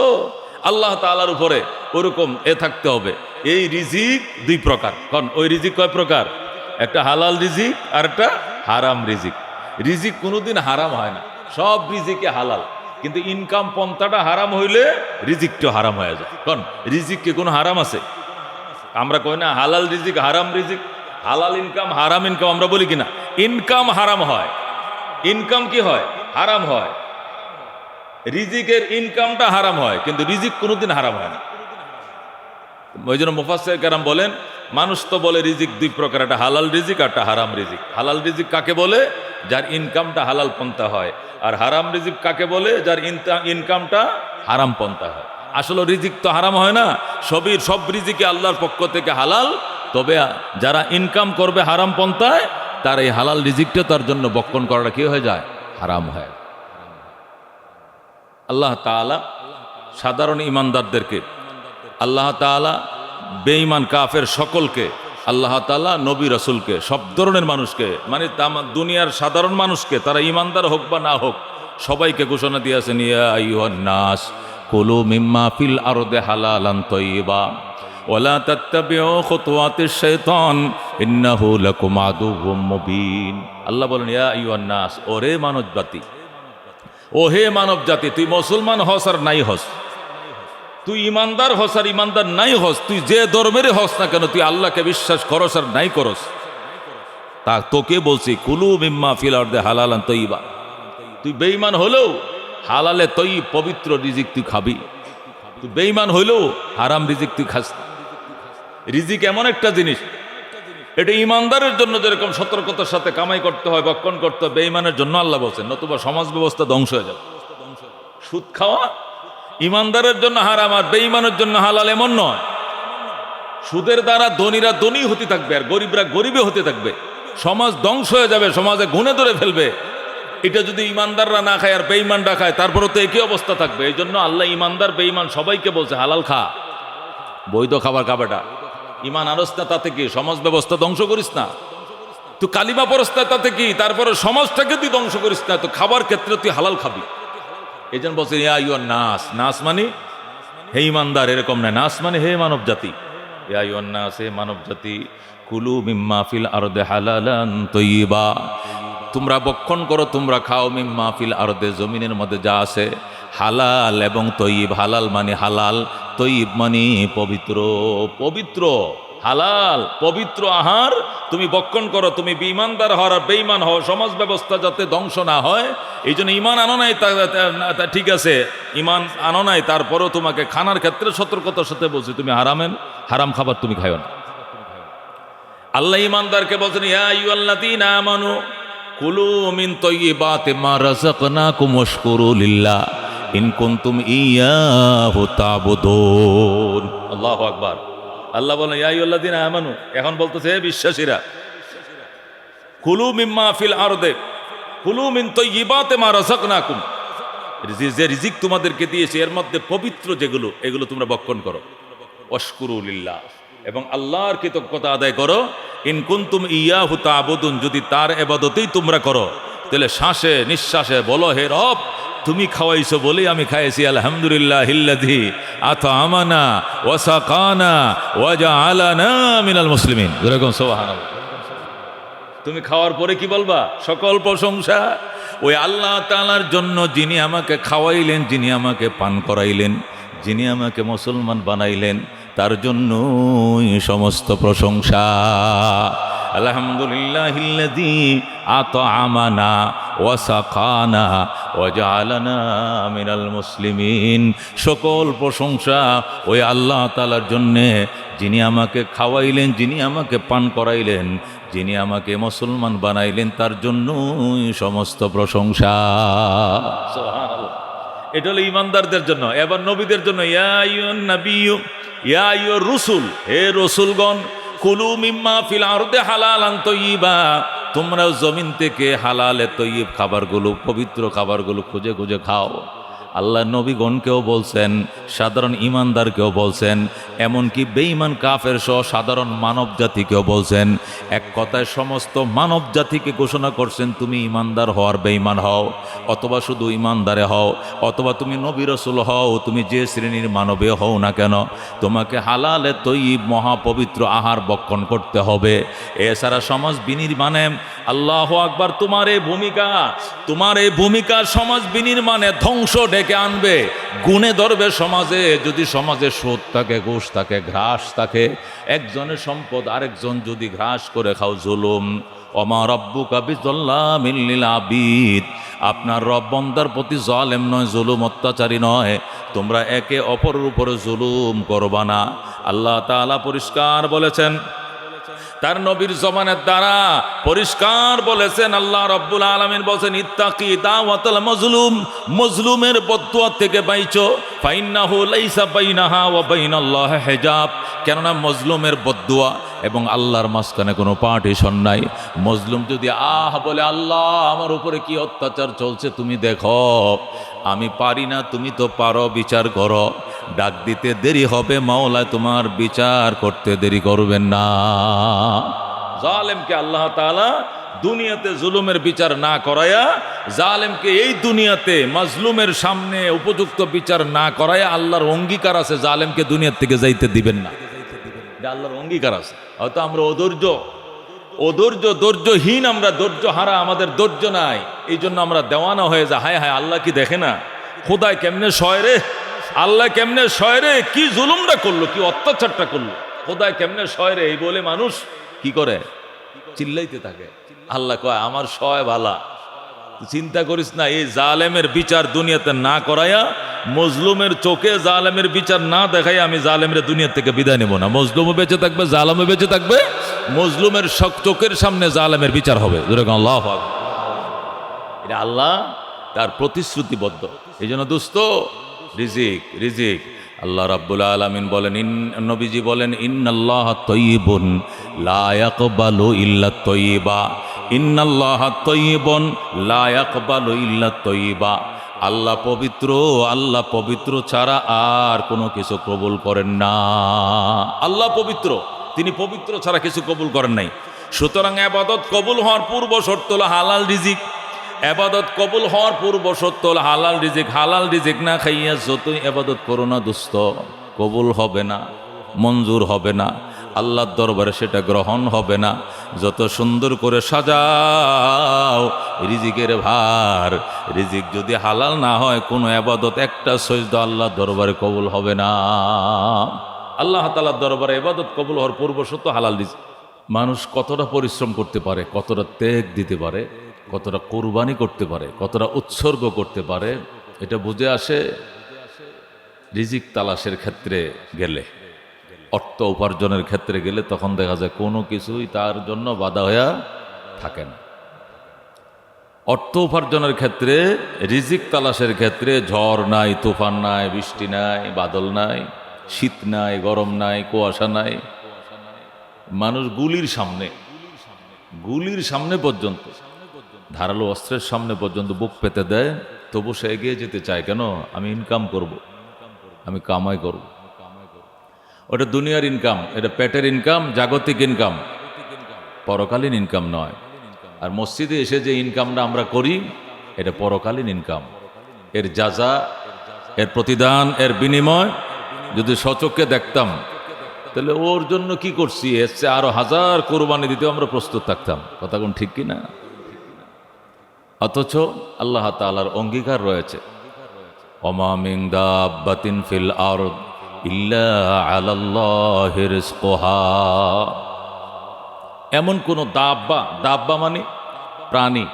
আল্লাহ তাআলার উপরে ওরকম থাকতে হবে। এই রিজিক 2 প্রকার। কারণ ওই রিজিক কয় প্রকার? একটা হালাল রিজিক আর একটা হারাম রিজিক। রিজিক কোনোদিন হারাম হয় না, সব রিজিকে হালাল, কিন্তু ইনকাম পন্থাটা হারাম হইলে রিজিকটা হারাম হয়ে যায়। কারণ রিজিককে কোনো হারাম আছে? আমরা কই না হালাল রিজিক, হারাম রিজিক, হালাল ইনকাম, হারাম ইনকাম, আমরা বলি কিনা? ইনকাম হারাম হয়, ইনকাম কি হয়? হারাম হয়। রিজিকের ইনকামটা হারাম হয়, কিন্তু রিজিক কোনোদিন হারাম হয় না। ওই জন্য মুফাসসির কেরাম বলেন, মানুষ তো বলে রিজিক 2 প্রকার, একটা হালাল রিজিক আর একটা হারাম রিজিক। হালাল রিজিক কাকে বলে? যার ইনকামটা হালাল পন্থা হয়। আর হারাম রিজিক কাকে বলে? যার ইনকামটা হারাম পন্থা হয়। আসলে রিজিক তো হারাম হয় না, সব রিজিকে আল্লাহর পক্ষ থেকে হালাল। তবে যারা ইনকাম করবে হারাম পন্থায়, তার এই হালাল রিজিকটা তার জন্য বক্ষণ করাটা কি হয়ে যায়? হারাম হয়। আল্লাহ তাআলা সাধারণ ইমানদারদেরকে, আল্লাহ তাআলা বেঈমান কাফের সকলকে, আল্লাহ তাআলা নবী রাসূলকে, সব ধরনের মানুষকে, মানে দুনিয়ার সাধারণ মানুষকে, তারা ইমানদার হোক বা না হোক, সবাইকে ঘোষণা দিয়েছেন, ইয়া আইয়ুহান নাস কুলু মিম্মা ফিল আরদি হালালান তাইয়্যিবা ওয়ালা তাত্তাবিউ খুতুওয়াতিশ শাইতান ইন্নাহু লাকুম আদুউম মুবিন। আল্লাহ বলেন, ইয়া আইয়ুহান নাস, ওরে মানব জাতি, ও হে মানব জাতি, তুই মুসলমান হস আর নাই হস, তুই ইমানদার হস আর ইমানদার নাই হস, তুই যে ধর্মের হস না কেন, তুই আল্লাহকে বিশ্বাস করস আর নাই করস, তা তোকে বলছি কুলু মিম্মা ফিল আরদি হালালান তাইয়্যিবা। তুই বেঈমান হলেও হালালে তৈয়ব পবিত্র রিজিক তুই খাবি, তুই বেঈমান হইলেও হারাম রিজিক তুই খাস। রিজিক এমন একটা জিনিস, এটা ইমানদারের জন্য যেরকম সতর্কতার সাথে কামাই করতে হয়, বক্ষণ করতে হয়, বেঈমানের জন্য আল্লাহ বলছেন, নতুবা সমাজ ব্যবস্থা ধ্বংস হয়ে যাবে। সুদ খাওয়া ইমানদারের জন্য হারাম আর বেঈমানের জন্য হালাল এমন নয়। সুদের দ্বারা ধনীরা ধনী হতে থাকবে আর গরিবরা গরিবে হতে থাকবে, সমাজ ধ্বংস হয়ে যাবে, সমাজে গুণে ধরে ফেলবে। এটা যদি ইমানদাররা না খায় আর বেঈমানরা খায়, তারপরে তো একই অবস্থা থাকবে। এই জন্য আল্লাহ ইমানদার বেঈমান সবাইকে বলছে হালাল খা, বৈধ খাবার খাবাটা। ইমান আনস না তাতে কি? সমাজ ব্যবস্থা ধ্বংস করিস না। তুই কালিমা পরস না তাতে কি? তারপরে সমাজটাকে তুই ধ্বংস করিস না। তো খাবার ক্ষেত্রে তুই হালাল খাবি। এই জন্য বলছে ইয়া আইয়ুহান নাস, নাস মানে হে ইমানদার, এরকম না, নাস মানে হে মানব জাতি। ইয়া আইয়ুহান নাস, হে মানব জাতি, কুলু মিম্মা ফিল আরদি হালালান তাইয়্যিবা, তোমরা বক্ষণ করো, তোমরা খাও, মিম্মা ফিল আরদে, জমিনের মধ্যে যা আছে, হালাল এবং তৈয়ব। হালাল মানে হালাল, তৈয়ব মানে পবিত্র। পবিত্র হালাল পবিত্র আহার তুমি বক্ষণ করো। তুমি বেঈমানদার হও আর বেঈমান হও, সমাজ ব্যবস্থা যাতে ধ্বংস না হয়। এই জন্য ইমান আনো নাই, ঠিক আছে, ইমান আনো নাই, তারপরেও তোমাকে খানার ক্ষেত্রে সতর্কতার সাথে বলছি, তুমি হারাম খাবার তুমি খাইও না। আল্লাহ ইমানদারকে বলছেন, ইয়া আইয়ুহাল্লাযীনা আমানু কুলু মিন তাইয়্যিবাতি মা রাযাকনাকুম ওয়াশকুরু লিল্লাহ ইন কুনতুম ইয়াহু তা'বুদুন। আল্লাহু আকবার। আল্লাহ বলেন, ইয়া আইয়ুহাল্লাযীনা আমানু, এখন বলতেছে হে বিশ্বাসীরা, কুলু মিম্মা ফিল আরদি, কুলু মিন তাইয়্যিবাতি মা রাযাকনাকুম, যে রিজিক তোমাদেরকে দিয়েছে এর মধ্যে পবিত্র যেগুলো, এগুলো তোমরা ভক্ষণ করো। ওয়াশকুরু লিল্লাহ, এবং আল্লাহর কৃতজ্ঞতা আদায় করো। ইন কুনতুম ইয়াহু তা'বুদুন, যদি তার ইবাদতই তোমরা করো, তাহলে শ্বাসে নিঃশ্বাসে বলো, হে রব, তুমি খাওয়াইছো বলেই আমি খাইছি, আলহামদুলিল্লাহিল্লাযী আত'আমানা ওয়া সাকানা ওয়া জাআলানা মিনাল মুসলিমিন। যেরকম সুবহানাল্লাহ। তুমি খাওয়ার পরে কি বলবা? সকল প্রশংসা ওই আল্লাহ তাআলার জন্য, যিনি আমাকে খাওয়াইলেন, যিনি আমাকে পান করাইলেন, যিনি আমাকে মুসলমান বানাইলেন, তার জন্যই সমস্ত প্রশংসা। আলহামদুলিল্লাহিল্লাযী আত'আমানা ওয়াসাকানা ওয়াজআলানা মিনাল মুসলিমিন। সকল প্রশংসা ওই আল্লাহ তাআলার জন্যে, যিনি আমাকে খাওয়াইলেন, যিনি আমাকে পান করাইলেন, যিনি আমাকে মুসলমান বানাইলেন, তার জন্যই সমস্ত প্রশংসা। সুবহানাল্লাহ। এটা হলো ইমানদারদের জন্য। এবার নবীদের জন্য, ইয়া আইয়ুহান নাবিয়্যু ইয়া আইয়ুর রুসুল, হে রসুলগণ, কুলু মিম্মা ফিল আরদি হালালান তাইয়্যিবা, তোমরা জমিন থেকে হালালে তৈয়ব খাবারগুলো, পবিত্র খাবারগুলো খুঁজে খুঁজে খাও। আল্লাহ নবীগণকেও বলছেন, সাধারণ ইমানদারকেও বলছেন, এমনকি বেঈমান কাফের সহ সাধারণ মানব জাতিকেও বলছেন। এক কথায় সমস্ত মানব জাতিকে ঘোষণা করছেন, তুমি ইমানদার হওয়ার বেঈমান হও, অথবা শুধু ইমানদারে হও, অথবা তুমি নবী রাসূল হও, তুমি যে শ্রেণীর মানবে হও না কেন, তোমাকে হালালে তৈয়ব মহাপবিত্র আহার ভক্ষণ করতে হবে। এছাড়া সমাজ বিনির্মাণে, আল্লাহু আকবার, তোমার এই ভূমিকা সমাজ বিনির্মাণে ধ্বংস ডেকে আনবে, গুণে ধরবে সমাজে। যদি সমাজে সুদ থাকে, ঘুষ থাকে, ঘ্রাস থাকে, একজনের সম্পদ আরেকজন যদি ঘ্রাস করে খাও, জুলুম। ওমা রাব্বুকা বিযাল্লামিল লিল আবিদ, আপনার রব বান্দার প্রতি জালেম নয়, জুলুম অত্যাচারী নয়। তোমরা একে অপরের উপরে জুলুম করবা না। আল্লাহ তাআলা পরিষ্কার বলেছেন, তার নবীর জবানের দ্বারা পরিষ্কার বলেছেন। আল্লাহ রাব্বুল আলামিন বলেছেন, ইত্তাকি দাওয়াতাল মাজলুম, মজলুমের বদদুয়া থেকে বাইচো, ফাইন্নাহু লাইসা বাইনাহা ওয়া বাইনাল্লাহি হিজাব, কেননা মজলুমের বদদুয়া এবং আল্লাহর মাঝখানে কোনো পার্টিশন নাই। মজলুম যদি বলে, আল্লাহ আমার উপরে কি অত্যাচার চলছে তুমি দেখো, আমি পারি না, তুমি তো পারো, বিচার করো। ডাক দিতে দেরি হবে, মাওলা তোমার বিচার করতে দেরি করবেন না। জালেমকে আল্লাহ তাআলা দুনিয়াতে জুলুমের বিচার না করায়া, জালেমকে এই দুনিয়াতে মাজলুমের সামনে উপযুক্ত বিচার না করায়া, আল্লাহর অঙ্গীকার আছে জালেমকে দুনিয়ার থেকে যাইতে দিবেন না। এটা আল্লাহর অঙ্গীকার আছে। হয়তো আমরা ধৈর্যহীন, আমরা ধৈর্য হারা, আমাদের ধৈর্য নাই, এই জন্য আমরা দেওয়ানা হয়ে যায়। হায় হায়, আল্লাহ কি দেখে না? খোদায় কেমনে সয় রে, আল্লাহ কেমনে সয় রে, কি জুলুমটা করলো, কি অত্যাচারটা করলো, খোদায় কেমনে সয় রে, এই বলে মানুষ কি করে? চিল্লাইতে থাকে। আল্লাহ কয়, আমার সয় ভালা, চিন্তা করিস না। এই জালেমের বিচার দুনিয়াতে না করাইয়া, মজলুমের চোখে জালেমের বিচার না দেখাই, আমি জালেমের দুনিয়া থেকে বিদায় নেব না। মজলুমও বেঁচে থাকবে, জালেমও বেঁচে থাকবে, মজলুমের চোখের সামনে জালেমের বিচার হবে। আল্লাহ, এটা আল্লাহ তার প্রতিশ্রুতিবদ্ধ। এই জন্য দোস্ত, রিজিক আল্লাহ রাব্বুল আলামিন বলেন, নবীজি বলেন, ইন্নাল্লাহা তাইয়্যিবুন লা ইয়াকবালু ইল্লা তাইয়্যিবা, ইন্নাল্লাহা তাইয়্যিবুন লা ইয়াকবালু ইল্লা তাইয়্যিবা। আল্লাহ পবিত্র, আল্লাহ পবিত্র ছাড়া আর কোনো কিছু কবুল করেন না। আল্লাহ পবিত্র, তিনি পবিত্র ছাড়া কিছু কবুল করেন নাই। সুতরাং ইবাদত কবুল হওয়ার পূর্ব শর্ত হলো হালাল রিজিক। এবাদত কবুল হওয়ার পূর্ব শর্ত হল হালাল রিজিক। হালাল রিজিক না খাইয়া যতই এবাদত করো না দোস্ত, কবুল হবে না, মঞ্জুর হবে না, আল্লাহর দরবারে সেটা গ্রহণ হবে না। যত সুন্দর করে সাজাও রিজিকের ভার, রিজিক যদি হালাল না হয়, কোনো এবাদত, একটা সজদা আল্লাহর দরবারে কবুল হবে না। আল্লাহ তাআলার দরবারে এবাদত কবুল হওয়ার পূর্ব শর্ত হালাল রিজিক। মানুষ কতটা পরিশ্রম করতে পারে, কতটা ত্যাগ দিতে পারে, কতটা কোরবানি করতে পারে, কতটা উৎসর্গ করতে পারে, এটা বুঝে আসে রিজিক তালাশের ক্ষেত্রে গেলে, অর্থ উপার্জনের ক্ষেত্রে গেলে। তখন দেখা যায় কোনো কিছুই তার জন্য বাধা হয়ে থাকে না। অর্থ উপার্জনের ক্ষেত্রে, রিজিক তালাশের ক্ষেত্রে ঝড় নাই, তুফান নাই, বৃষ্টি নাই, বাদল নাই, শীত নাই, গরম নাই, কুয়াশা নাই। মানুষ গুলির সামনে পর্যন্ত, ধারালো অস্ত্রের সামনে পর্যন্ত বুক পেতে দেয়, তবু সে এগিয়ে যেতে চায়। কেন? আমি ইনকাম করব, আমি কামাই করব। ওটা দুনিয়ার ইনকাম, এটা পেটের ইনকাম, জাগতিক ইনকাম, পরকালীন ইনকাম নয়। আর মসজিদে এসে যে ইনকামটা আমরা করি, এটা পরকালীন ইনকাম। এর যাজা, এর প্রতিদান, এর বিনিময় যদি সচক্ষে দেখতাম, তাহলে ওর জন্য কি করছি, এর চেয়ে আরো 1000 কোরবানি দিতেও আমরা প্রস্তুত থাকতাম। কথা কোন ঠিক কিনা? অথচ আল্লাহ তাআলার অঙ্গীকার রয়েছে, ওমা মিন দাব্বাতিন ফিল আরদ ইল্লা আলাল্লাহি রিজকুহা। এমন কোন দাব্বা মানে প্রাণী,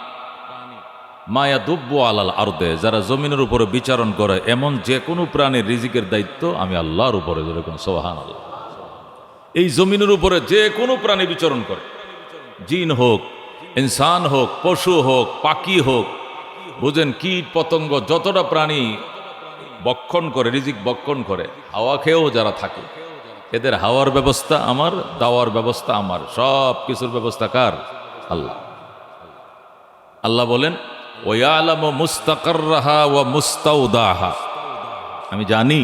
মায়া দুব্বু আলাল আরদে, যারা জমিনের উপরে বিচারণ করে, এমন যে কোনো প্রাণীর রিজিকের দায়িত্ব আমি আল্লাহর উপরে, যেরকম সুবহানাল্লাহ। এই জমিনের উপরে যে কোনো প্রাণী বিচরণ করে, জিন হোক, ইনসান হোক, পশু হোক, পাখি হোক, বুঝেন কীট পতঙ্গ, যতটা প্রাণী বক্ষণ করে, রিজিক বক্ষণ করে, হাওয়া খেয়েও যারা থাকে, এদের হাওয়ার ব্যবস্থা আমার, দাওয়ার ব্যবস্থা আমার, সব কিছুর ব্যবস্থা কার? আল্লাহ। আল্লাহ বলেন ওয়ালামু মুস্তাকাররাহা ওয়া মুস্তাউদাহা, আমি জানি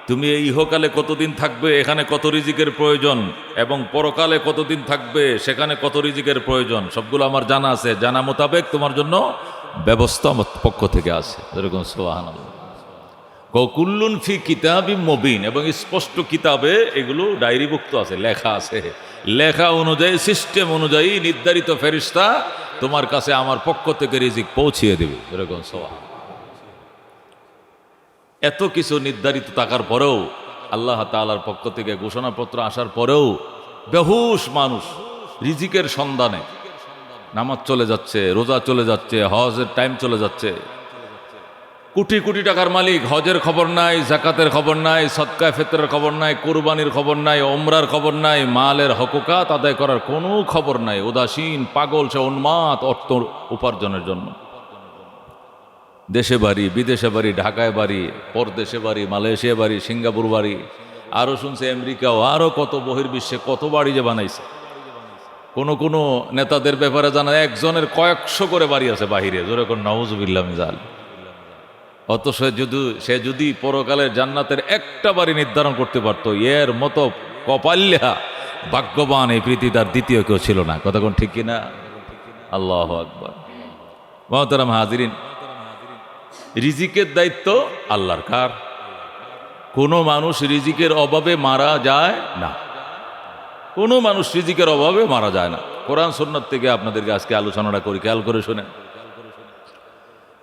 তুমি এই ইহকালে কতদিন থাকবে, এখানে কত রিজিকের প্রয়োজন, এবং পরকালে কতদিন থাকবে, সেখানে কত রিজিকের প্রয়োজন, সবগুলো আমার জানা আছে। জানা মোতাবেক তোমার জন্য ব্যবস্থা আমার পক্ষ থেকে আছে, যেরকম সুবহানাল্লাহ। কুল্লুন ফি কিতাবিম মুবিন, এবং স্পষ্ট কিতাবে এগুলো ডায়েরিভুক্ত আছে, লেখা আছে। লেখা অনুযায়ী, সিস্টেম অনুযায়ী নির্ধারিত ফেরেশতা তোমার কাছে আমার পক্ষ থেকে রিজিক পৌঁছিয়ে দেবে, এরকম সুবহানাল্লাহ। এত কিছু নির্ধারিত থাকার পরেও, আল্লাহ তাআলার পক্ষ থেকে ঘোষণাপত্র আসার পরেও বেহুশ মানুষ রিজিকের সন্ধানে নামাজ চলে যাচ্ছে, রোজা চলে যাচ্ছে, হজের টাইম চলে যাচ্ছে, কোটি কোটি টাকার মালিক, হজের খবর নাই, জাকাতের খবর নাই, সদকা ফিতরের খবর নাই, কুরবানির খবর নাই, ওমরার খবর নাই, মালের হকুকাত আদায় করার কোনো খবর নাই, উদাসীন, পাগল, সে উন্মাদ অর্থ উপার্জনের জন্য। দেশে বাড়ি, বিদেশে বাড়ি, ঢাকায় বাড়ি, পরদেশে বাড়ি, মালয়েশিয়া বাড়ি, সিঙ্গাপুর বাড়ি, আরও শুনছে আমেরিকাও, আরও কত বহির্বিশ্বে কত বাড়ি যে বানাইছে। কোনো নেতাদের ব্যাপারে জানা একজনের কয়েকশো করে বাড়ি আছে বাহিরে, যেরকম নাউজুবিল্লাহ মিন যালিক। অত সে যদি পরকালের জান্নাতের একটা বাড়ি নির্ধারণ করতে পারত, এর মতো কপাল্যা ভাগ্যবান এই পৃথিবী তার দ্বিতীয় কেউ ছিল না। কথা কোন ঠিক কিনা? আল্লাহু আকবার। মুহতারাম হাজিরিন, রিজিকের দায়িত্ব আল্লাহর। কার? কোনো মানুষ রিজিকের অভাবে মারা যায় না, কোনো মানুষ রিজিকের অভাবে মারা যায় না। কোরআন সুন্নাত থেকে আপনাদেরকে আজকে আলোচনাটা করি, খেয়াল করে শুনেন।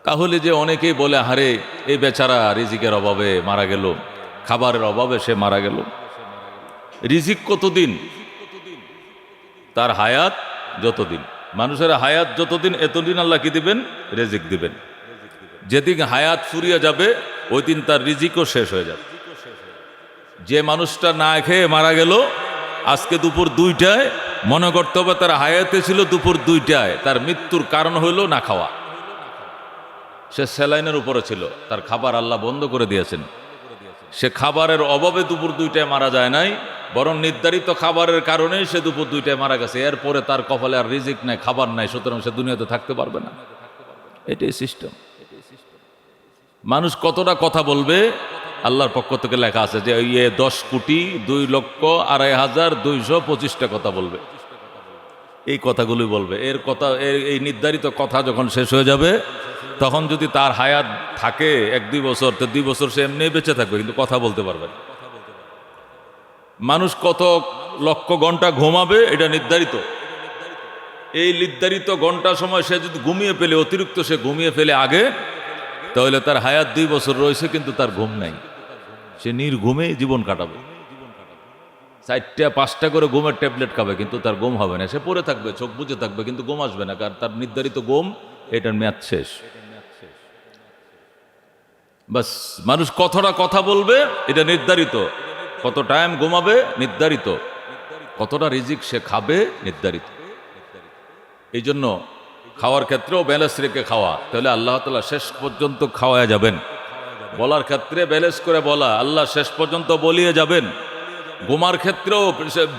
তাহলে যে অনেকেই বলে, হারে এই বেচারা রিজিকের অভাবে মারা গেল, খাবারের অভাবে সে মারা গেল। রিজিক কতদিন? তার হায়াত যতদিন, মানুষের হায়াত যতদিন, এতদিন আল্লাহ কি দিবেন? রিজিক দিবেন। যেদিন হায়াত ফুরিয়ে যাবে, ওই দিন তার রিজিকও শেষ হয়ে যাবে। যে মানুষটা না খেয়ে মারা গেল আজকে দুপুর 2টায়, মনে করতে হবে তার হায়াতে ছিল দুপুর 2টায়, তার মৃত্যুর কারণ হইল না খাওয়া। সে স্যালাইনের উপরে ছিল, তার খাবার আল্লাহ বন্ধ করে দিয়েছেন। সে খাবারের অভাবে দুপুর 2টায় মারা যায় নাই, বরং নির্ধারিত খাবারের কারণেই সে দুপুর 2টায় মারা গেছে। এরপরে তার কপালে আর রিজিক নাই, খাবার নাই, সুতরাং সে দুনিয়াতে থাকতে পারবে না। এটাই সিস্টেম। মানুষ কতটা কথা বলবে, আল্লাহর পক্ষ থেকে লেখা আছে যে 10,02,02,225টা কথা বলবে। এই কথাগুলি বলবে। এই নির্ধারিত কথা যখন শেষ হয়ে যাবে, তখন যদি তার হায়াত থাকে 1-2 বছর, তো 2 বছর সে এমনি বেঁচে থাকবে, কিন্তু কথা বলতে পারবে না। মানুষ কত লক্ষ ঘন্টা ঘুমাবে, এটা নির্ধারিত। এই নির্ধারিত ঘন্টা সময় সে যদি ঘুমিয়ে ফেলে, অতিরিক্ত সে ঘুমিয়ে ফেলে আগে, তাহলে তার হায়াত 2 বছর রয়েছে, কিন্তু তার ঘুম নাই। সে নির্ঘুমে জীবন কাটাবে। 4টা-5টা করে ঘুমের ট্যাবলেট খাবে, কিন্তু তার ঘুম হবে না। সে পড়ে থাকবে, চোখ বুজে থাকবে, কিন্তু ঘুম আসবে না, কারণ তার নির্ধারিত ঘুম, এটার মেয়াদ শেষ। বাস, মানুষ কতটা কথা বলবে এটা নির্ধারিত, কত টাইম ঘুমাবে নির্ধারিত, কতটা রিজিক সে খাবে নির্ধারিত। এই জন্য খাওয়ার ক্ষেত্রেও ব্যালেন্স রেখে খাওয়া, তাহলে আল্লাহ তাআলা শেষ পর্যন্ত খাওয়ায়া যাবেন। বলার ক্ষেত্রে ব্যালেন্স করে বলা, আল্লাহ শেষ পর্যন্ত বলিয়ে যাবেন। ঘুমার ক্ষেত্রেও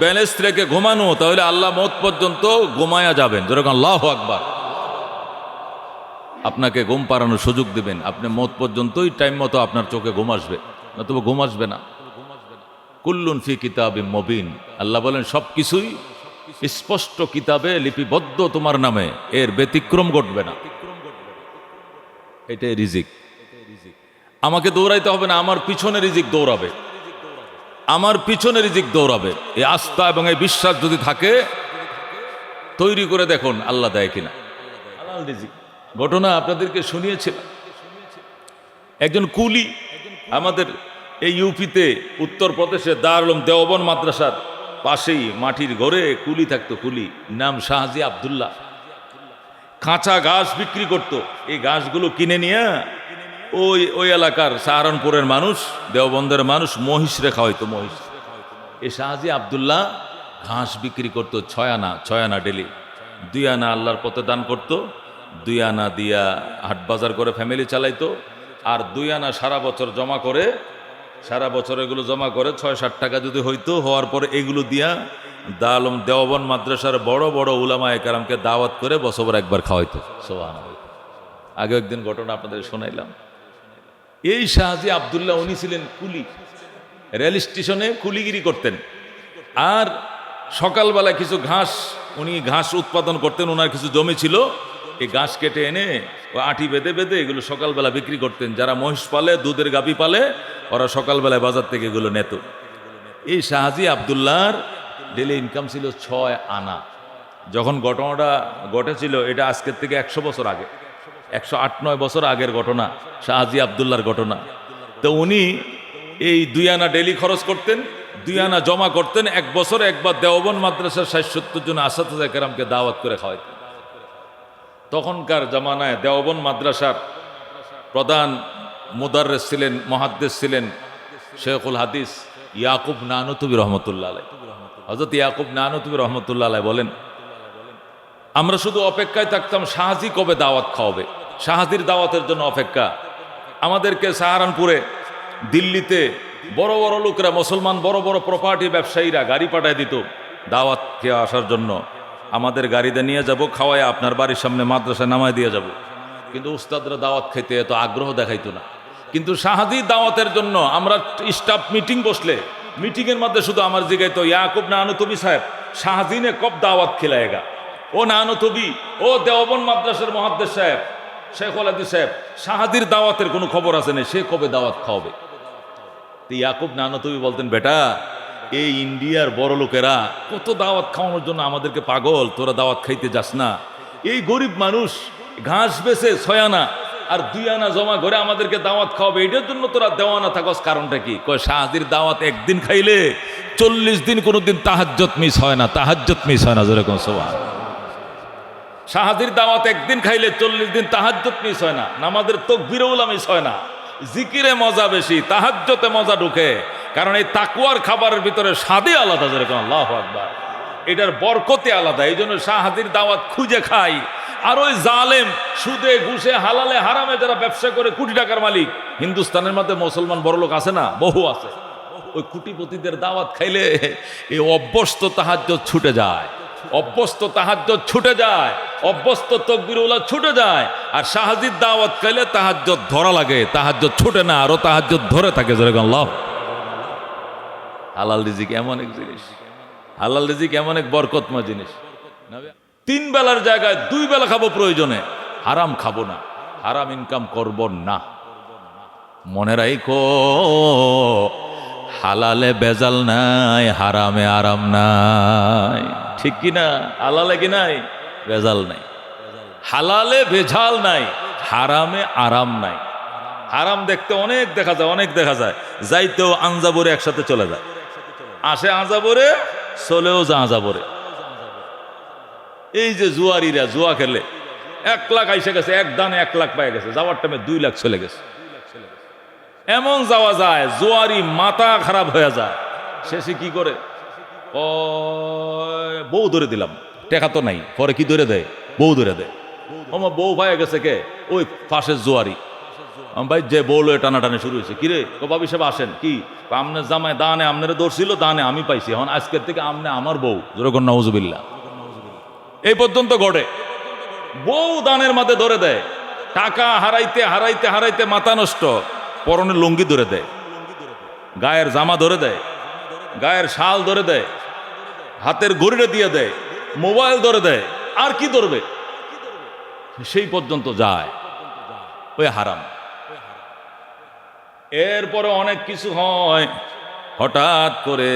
ব্যালেন্স রেখে ঘুমানো, তাহলে আল্লাহ মওত পর্যন্ত ঘুমায়া যাবেন। যেরকম আল্লাহু আকবার। আপনাকে ঘুম পাড়ানোর সুযোগ দিবেন, আপনি মওত পর্যন্তই টাইম মতো আপনার চোখে ঘুম আসবে, নতুবা ঘুম আসবে না। কুল্লুন ফি কিতাবিম মুবিন, আল্লাহ বলেন সব কিছুই স্পষ্ট কিতাবে লিপিবদ্ধ তোমার নামে, এর ব্যতিক্রম ঘটবে না। এটাই রিজিক। আমাকে দৌড়াইতে হবে না, আমার পিছনে রিজিক দৌড়াবে, আমার পিছনে রিজিক দৌড়াবে। এই আস্থা এবং এই বিশ্বাস যদি থাকে, তৈরি করে দেখুন আল্লাহ দেয় কিনা। হালাল রিজিক। ঘটনা আপনাদেরকে শুনিয়েছিলাম। একজন কুলি, আমাদের এই ইউপিতে, উত্তরপ্রদেশে দারুল উলুম দেওবন্দ মাদ্রাসার পাশেই মাটির ঘরে কুলি থাকতো। কুলি নাম শাহজি আব্দুল্লাহ। কাঁচা ঘাস বিক্রি করত। এই ঘাসগুলো কিনে নিয়ে ওই ওই এলাকার সাহারানপুরের মানুষ, দেওবন্দের মানুষ মহিষ রেখা হইতো, মহিষ। এই শাহজি আবদুল্লাহ ঘাস বিক্রি করত 6 আনা ডেলি। 2 আনা আল্লাহর পথে দান করত, 2 আনা দিয়া হাট বাজার করে ফ্যামিলি চালাইতো, আর 2 আনা সারা বছর জমা করে, সারা বছর এগুলো জমা করে 6-7 টাকা যদি হইতো, হওয়ার পরে এগুলো দিয়া দালম দেওবন মাদ্রাসার বড় বড় উলামায়ে কেরামকে দাওয়াত করে বছর একবার খাওয়াইতো। সুবহানাল্লাহ। আগে একদিন ঘটনা আপনাদের শোনাইলাম। এই শাহজি আবদুল্লাহ উনি ছিলেন কুলি, রেল স্টেশনে কুলিগিরি করতেন। আর সকালবেলা কিছু ঘাস, উনি ঘাস উৎপাদন করতেন, ওনার কিছু জমি ছিল, এই ঘাস কেটে এনে ও আঁটি বেঁধে বেঁধে এগুলো সকালবেলা বিক্রি করতেন। যারা মহিষ পালে, দুধের গাভী পালে, ওরা সকালবেলায় বাজার থেকে এগুলো নেত। এই শাহজি আবদুল্লাহর ডেলি ইনকাম ছিল 6 আনা। যখন ঘটনাটা ঘটেছিল, এটা আজকের থেকে 100 বছর আগে, 108-9 বছর আগের ঘটনা, শাহজি আবদুল্লাহর ঘটনা। তো উনি এই 2 আনা ডেলি খরচ করতেন, 2 আনা জমা করতেন, 1 বছরে একবার দেওবন মাদ্রাসার 60-70 জন আসাতিজা কেরামকে দাওয়াত করে খাওয়াইতেন। তখনকার জামানায় দেওবন মাদ্রাসার প্রধান মুদাররিস ছিলেন, মুহাদ্দিস ছিলেন শেখুল হাদিস ইয়াকুব নানুতুবি রহমতুল্লাহ আলাইহ। হযরত ইয়াকুব নানুতুবি রহমতুল্লাহ আলাইহ বলেন, আমরা শুধু অপেক্ষায় থাকতাম শাহজি কবে দাওয়াত খাওয়াবে, শাহজির দাওয়াতের জন্য অপেক্ষা। আমাদেরকে সাহারানপুরে, দিল্লিতে বড় বড় লোকরা, মুসলমান বড় বড় প্রপার্টি ব্যবসায়ীরা গাড়ি পাঠায় দিত দাওয়াত খেয়ে আসার জন্য। আমাদের গাড়িতে নিয়ে যাব, খাওয়ায় আপনার বাড়ির সামনে মাদ্রাসায় নামায় দিয়ে যাব। কিন্তু উস্তাদরা দাওয়াত খাইতে এত আগ্রহ দেখাইতো না। কিন্তু শাহজি দাওয়াতের জন্য আমরা স্টাফ মিটিং বসলে, মিটিংয়ের মধ্যে শুধু আমার জিগাইতো, ইয়াকুব নানুতুবি সাহেব শাহজিনে কব দাওয়াত খিলায়েগা, ও নানুতুবি, ও দেওবন মাদ্রাসার মুহাদ্দিস সাহেব শেখুল হাদিস সাহেব, শাহজির দাওয়াতের কোনো খবর আছে না, সে কবে দাওয়াত খাওয়াবে? তো ইয়াকুব নানুতুবি বলতেন, বেটা এই ইন্ডিয়ার বড় লোকেরা কত দাওয়াত খাওয়ানোর জন্য আমাদেরকে পাগল, তোরা দাওয়াত খাইতে যাস না। এই গরিব মানুষ ঘাস বেচে 6 আনা আর 2 আনা জমা করে আমাদেরকে দাওয়াত খাওয়াবে, এটার জন্য তোরা দেওয়ানা থাকস, কারণটা কি? কয় শাহজির দাওয়াত একদিন খাইলে 40 দিন কোনোদিন তাহাজ্জুদ মিস হয় না, তাহাজ্জুদ মিস হয় না, যেরকম সুবহানাল্লাহ। শাহজির দাওয়াত একদিন খাইলে 40 দিন তাহাজ্জুদ মিস হয় না, নামাজের তাকবীরউলা মিস হয় না, জিকিরে মজা বেশি, তাহাজ্জুদে মজা ঢুকে। কারণ এই তাকওয়ার খাবারের ভিতরে স্বাদই আলাদা, যেরকম আল্লাহু আকবার, এটার বরকতে আলাদা। এই জন্য শাহজির দাওয়াত খুঁজে খাই। আর ওই জালেম সুদে ঘুষে হালালে হারামে যারা ব্যবসা করে কোটি টাকার মালিক, হিন্দুস্তানের মধ্যে মুসলমান বড় লোক আছে না, বহু আছে, ওই কোটিপতিদের দাওয়াত খাইলে এই অভ্যস্ত তাহাজ্জুদ ছুটে যায়, অভ্যস্ত তাহাজ্জুদ ছুটে যায়, অভ্যস্ত তাকবীরউলা ছুটে যায়। আর শাহজির দাওয়াত খাইলে তাহাজ্জুদ ধরা লাগে, তাহাজ্জুদ ছুটে না, আরো তাহাজ্জুদ ধরে থাকে, যেরকম আল্লাহ। হালাল রিজিক এমন এক জিনিস, হালাল রিজিক এমন এক বরকতময় জিনিস। 3 বেলার জায়গায় 2 বেলা খাবো প্রয়োজনে, হারাম খাবো না, হারাম ইনকাম করব না। মনে রাখো, হালালে বেজাল নাই, হারামে আরাম নাই, ঠিক কি না? হালালে কি নাই? বেজাল নাই। হালালে ভেজাল নাই, হারামে আরাম নাই। হারাম দেখতে অনেক দেখা যায়, অনেক দেখা যায়, যাইতেও আঞ্জাবরে একসাথে চলে যায়, আসে আঞ্জাবরে, চলেও যা আঞ্জাবরে। এই যে জুয়ারিরা জুয়া খেলে 1 লাখ আইসে গেছে, এক দানে 1 লাখ পাই গেছে, যাওয়ার টাইমে 2 লাখ চলে গেছে। এমন যাওয়া যায়, জুয়ারি মাথা খারাপ হয়ে যায়। শেষে কি করে? বউ ধরে দিলাম, টেকা তো নাই, পরে কি ধরে দেয়? বউ ধরে দেয়। আমার বউ পাই গেছে কে? ওই পাশের জুয়ারি। ভাই যে বউলো টানাটানি শুরু হয়েছে, কিরে ও বাবি সাহেব আসেন, কি আমনের জামাই দানে আমনের ধরছিল, দানে আমি পাইছি, এখন আজকের থেকে আমনে আমার বউ, যেরকম নাউজুবিল্লাহ। এই পর্যন্ত ঘটে। বউ দানের মাঝে ধরে দেয়, টাকা হারাইতে হারাইতে হারাইতে মাথা নষ্ট, পরনে লুঙ্গি ধরে দেয়, গায়ের জামা ধরে দেয়, গায়ের শাল ধরে দেয়, হাতের ঘড়িটা দিয়ে দেয়, মোবাইল ধরে দেয়, আর কি ধরবে? সেই পর্যন্ত যায়, ওই হারাম। এরপরে অনেক কিছু হয়, হঠাৎ করে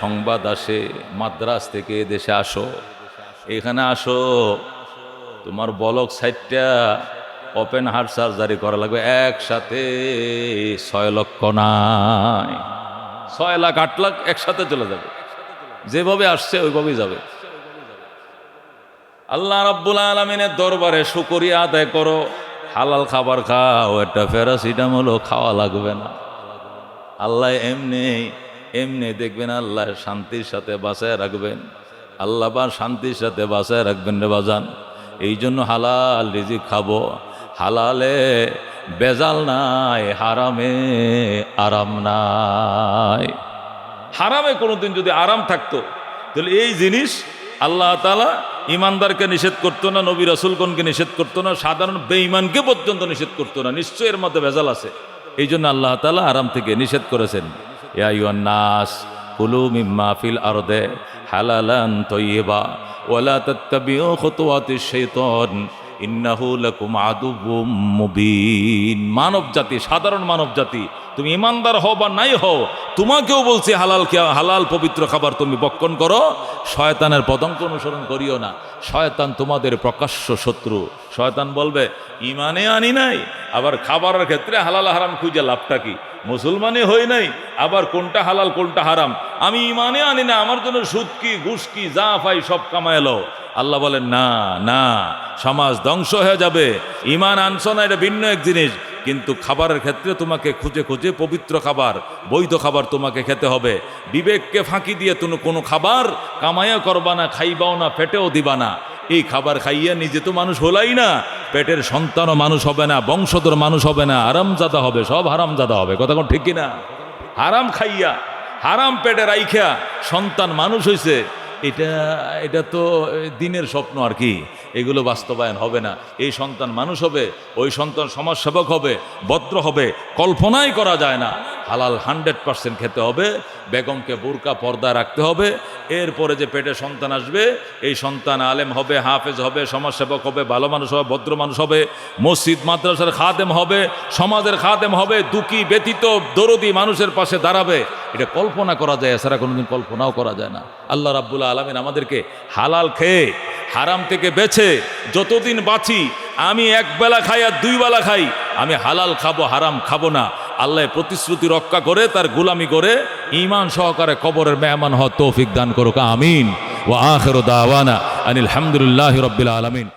সংবাদ আসে, মাদ্রাস থেকে দেশে আসো, এখানে আসো, তোমার বলক সাইটটা ওপেন হার্ট সার্জারি করা লাগবে, একসাথে 6 লক্ষ নাই, 6 লাখ 8 লাখ একসাথে চলে যাবে, যেভাবে আসছে ওইভাবেই যাবে। আল্লাহ রাব্বুল আলামিনের দরবারে শুকরিয়া আদায় করো, হালাল খাবার খাও, একটা প্যারাসিটামলও খাওয়া লাগবে না। আল্লাহ এমনি এমনি দেখবেন আল্লাহ শান্তির সাথে বাঁচায় রাখবেন, আল্লাহ বা শান্তির সাথে বাঁচায় রাখবেন রে বাজান। এই জন্য হালাল রিজিক খাবো, হালালে বেজাল নাই, হারামে আরাম নাই। হারামে কোনোদিন যদি আরাম থাকতো তাহলে এই জিনিস আল্লাহ তাআলা ইমানদারকে নিষেধ করতো না, নবী রাসূলগণকে নিষেধ করতো না, সাধারণ বেঈমানকে পর্যন্ত নিষেধ করতো না। নিশ্চয়ই এর মধ্যে ভেজাল আছে। এই জন্য আল্লাহ তাআলা আরাম থেকে নিষেধ করেছেন। ইয়া আইয়ুহান নাস কুলু মিম্মা ফিল আরদে হালালান তাইয়্যিবা ওয়ালা তাত্তাবিউ খুতুওয়াতিশ শাইতান ইন্নাহু লাকুম আদুউম মুবিন। মানব জাতি, সাধারণ মানব জাতি, তুমি ইমানদার হও বা নাই হও, তোমাকেও বলছি হালাল পবিত্র খাবার তুমি ভক্ষণ করো, শয়তানের পদঙ্ক অনুসরণ করিও না। শয়তান তোমাদের প্রকাশ্য শত্রু। শয়তান বলবে ইমানে আনি নাই, আবার খাবারের ক্ষেত্রে হালাল হারাম খুঁজে লাভটা কি? মুসলমানই হই নাই, আবার কোনটা হালাল কোনটা হারাম আমি ইমানে আনি না, আমার জন্য সুদ কি ঘুষ কি যা পাই সব কামায় এলো। আল্লাহ বলেন না না, সমাজ ধ্বংস হয়ে যাবে। ইমান আনছো না, এটা ভিন্ন এক জিনিস, কিন্তু খাবারের ক্ষেত্রে তোমাকে খুঁজে খুঁজে পবিত্র খাবার, বৈধ খাবার তোমাকে খেতে হবে। বিবেককে ফাঁকি দিয়ে তুমি কোনো খাবার কামাইয়া করবা না, খাইবাও না, পেটেও দিবা না। এই খাবার খাইয়া নিজে তো মানুষ হলাই না, পেটের সন্তানও মানুষ হবে না, বংশধর মানুষ হবে না, হারামজাদা হবে, সব হারামজাদা হবে। কথা কোন ঠিক কিনা? হারাম খাইয়া হারাম পেটে রাইখা সন্তান মানুষ হয়েছে, এটা তো দিনের স্বপ্ন আর কি, এগুলো বাস্তবায়ন হবে না। এই সন্তান মানুষ হবে, ওই সন্তান সমাজসেবক হবে, ভদ্র হবে, কল্পনাই করা যায় না। হালাল 100% খেতে হবে, বেগমকে বোরকা পর্দা রাখতে হবে। এরপরে যে পেটে সন্তান আসবে, এই সন্তান আলেম হবে, হাফেজ হবে, সমাজসেবক হবে, ভালো মানুষ হবে, ভদ্র মানুষ হবে, মসজিদ মাদ্রাসার খাদেম হবে, সমাজের খাদেম হবে, দুঃখী ব্যতীত দরদি মানুষের পাশে দাঁড়াবে। এটা কল্পনা করা যায়, এছাড়া কোনোদিন কল্পনাও করা যায় না। আল্লাহ রাব্বুল আলামিন আমাদেরকে হালাল খেয়ে হারাম থেকে বেছে যতদিন বাঁচি, আমি এক বেলা খাই আর 2 বেলা খাই, আমি হালাল খাবো, হারাম খাবো না। আল্লাহ প্রতিশ্রুতি রক্ষা করে তার গোলামি করে ঈমান সহকারে কবরের মেহমান হওয়ার তৌফিক দান করুক, আমিন। ওয়া আখিরু দাওয়ানা আনিল হামদুলিল্লাহি রাব্বিল আলামিন।